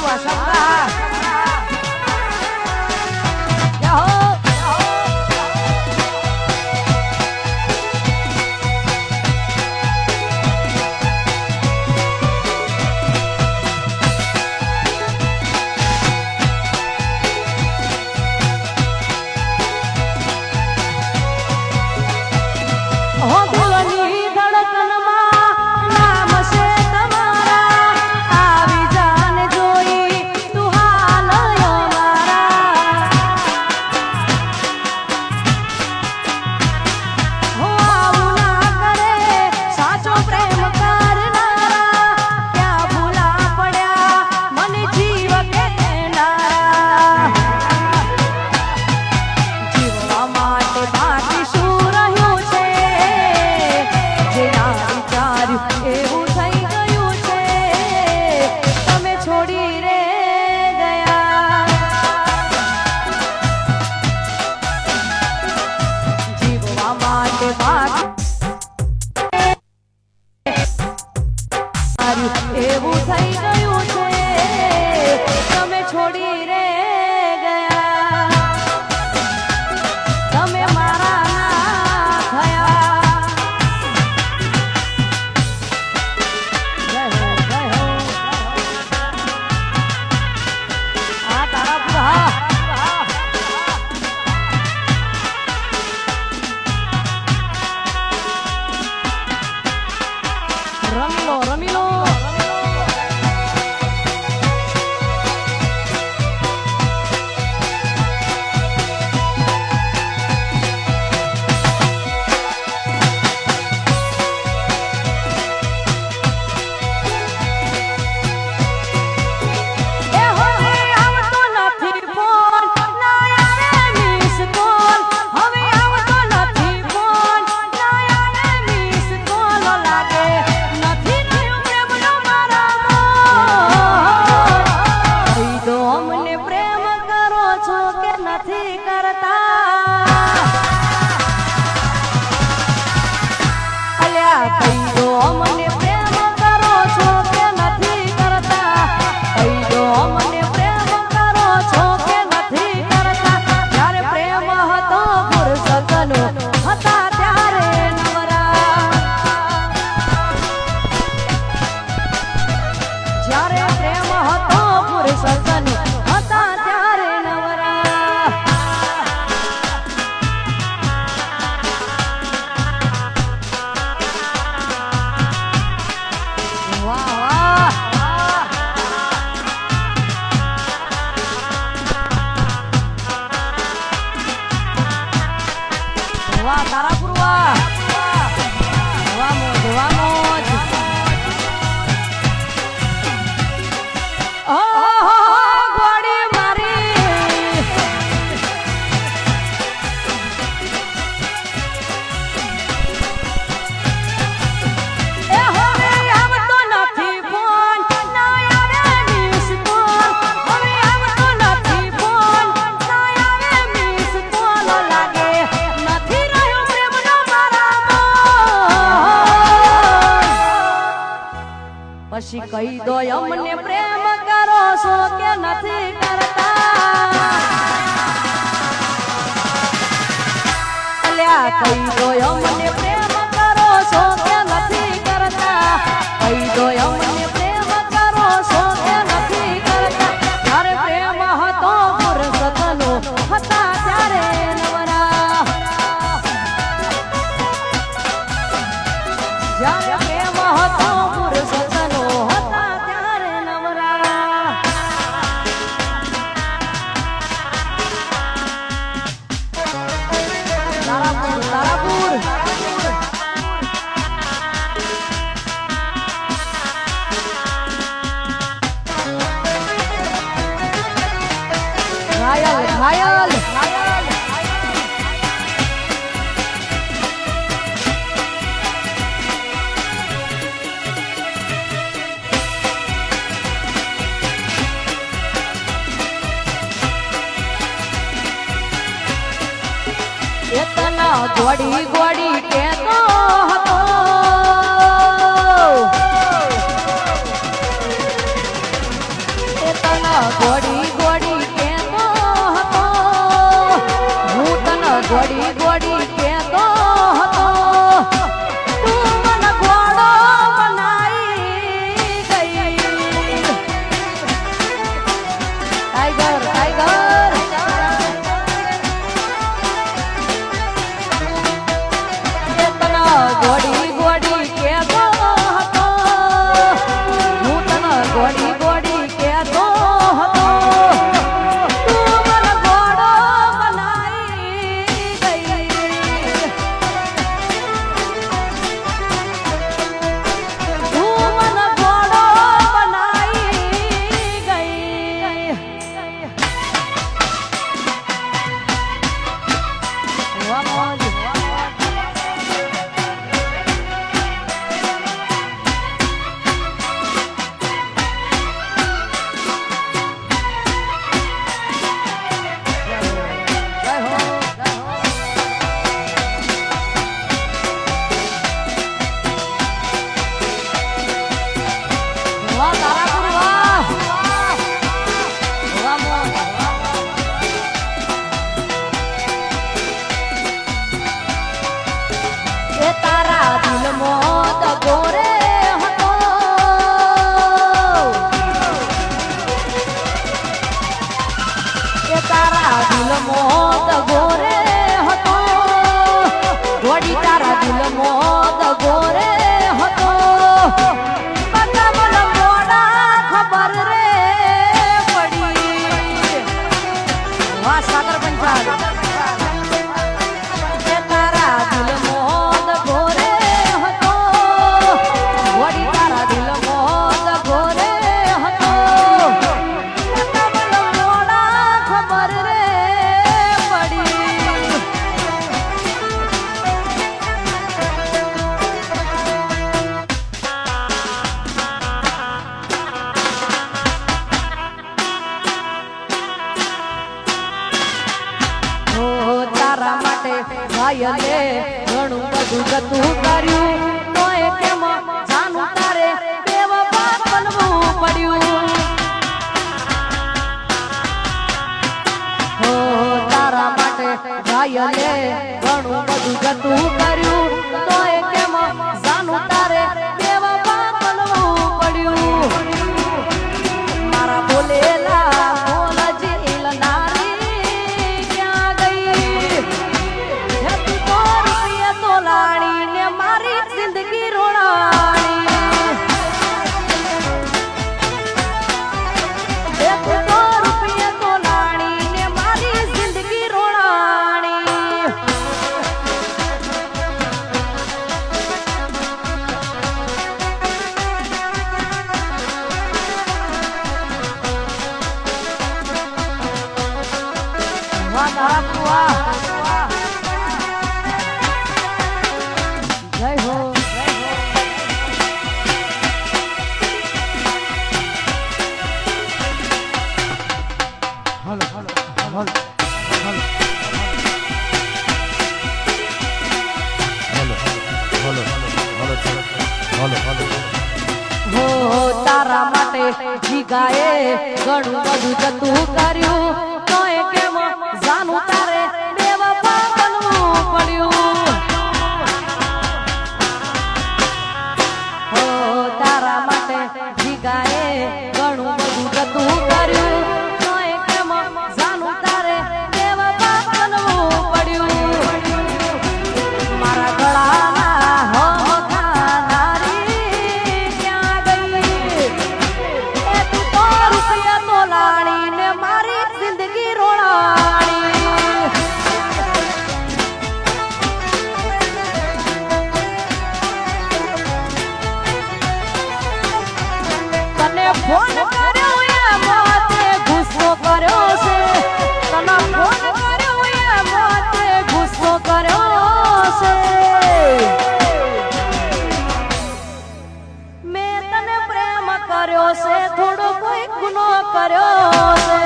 પૂર્વા શંકા એવું થઈ ગયું છે તમે છોડી રે ગયા તમે મારા ના થયા જય હો આ તારા પૂરા રમી લો તારા પૂર્વા ગોળી મારી એ હવે આવતો નથી ફોન ના આવે મિસ કોલ હવે આવતો નથી ફોન ના આવે મિસ કોલ લાગે નથી રહ્યો પ્રેમનો મારા પછી કહી દો અમને પ્રેમ કરો છો કે નથી કરતા અલ્યા કહી દો અમને પ્રેમ કરો છો કે નથી કરતા કહી દો અમને પ્રેમ કરો છો કે નથી કરતા જ્યારે પ્રેમ હતો ફુરસતનો હતા ત્યારે નવરા જ્યારે પ્રેમ હતો ફુરસતનો હતા ત્યારે નવરા તારાપુર ઘાયલ ઘાયલ એતના ગોડી ગોડી કેતો હતો એતના ગોડી ગોડી કેતો હતો હું તને ગોડી ગોડી કેતો હતો તું મને ઘોડો બનાઈ ગઈ ટાઈગર ટાઈગર એ તને ગોડી ગોડી કેતો હતો હું તને ગોડી ગોડી કેતો હતો તું મને ઘોડો બનાઈ ગઈ તું મને ઘોડો બનાઈ ગઈ વાહ મોજ જય હો વાહ તારાપુર વાહ વાહ મોજ એ તારા દિલમાં દગો રે હતો એ તારા દિલમાં દગો રે હતો વડી તારા દિલમાં દગો રે હતો બધા મને મોડા ખબર રે પડી વાહ સાગર પંચાલ એ તારા દિલમાં દગો રે હતો વડી તારા દિલમાં દગો રે હતો બધા મને મોડા ખબર રે પડી ઓ તારા માટે ઘાયલે ઘણું બધું ગતું કર્યું તોય કેમ જાનું તારે બેવફા બનવું પડ્યું ઓ તારા માટે ઘાયલે ઘણું બધું ગતું કર્યું તોય કેમ જાનું તારે બેવફા બનવું પડ્યું મારા બોલેલા બોલ જીલ નારી ક્યાં ગઈ હે તું તો રૂપિયા તોલાણી ને મારી જિંદગી રોડાણી હે તું તો રૂપિયા તોલાણી ને મારી જિંદગી રોડાણી વાહ તારાપુર વાહ જય હો હલો હલો હલો હલો હો તારા માટે જીગાએ ઘણું બધું જતું કર્યું તોય કેમ જાનું તારે બેવફા બનવું પડ્યું હો તારા માટે જીગાએ ઘણું બધું જતું કર્યું તોય કેમ જાનું તારે બેવફા બનવું પડ્યું મારા ગળાના હમખાનારી ક્યાં ગઈ એ તું તો રૂપિયા તોલાણી ને મારી જિંદગી રોડાણી તને ફોન કર્યો એ માતે ગુસ્સો કર્યો છે તને ફોન કર્યો એ માતે ગુસ્સો કર્યો છે મેં તને પ્રેમ કર્યો છે થોડો કોઈ ગુનો કર્યો છે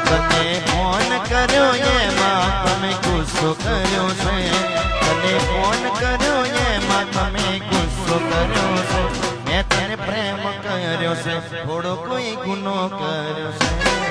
તને ફોન કર્યો એમાં તમે ગુસ્સો કર્યો છે તને ફોન કર્યો એમાં તમે ગુસ્સો કર્યો છે મેં તને પ્રેમ કર્યો છે થોડો કોઈ ગુનો કર્યો છે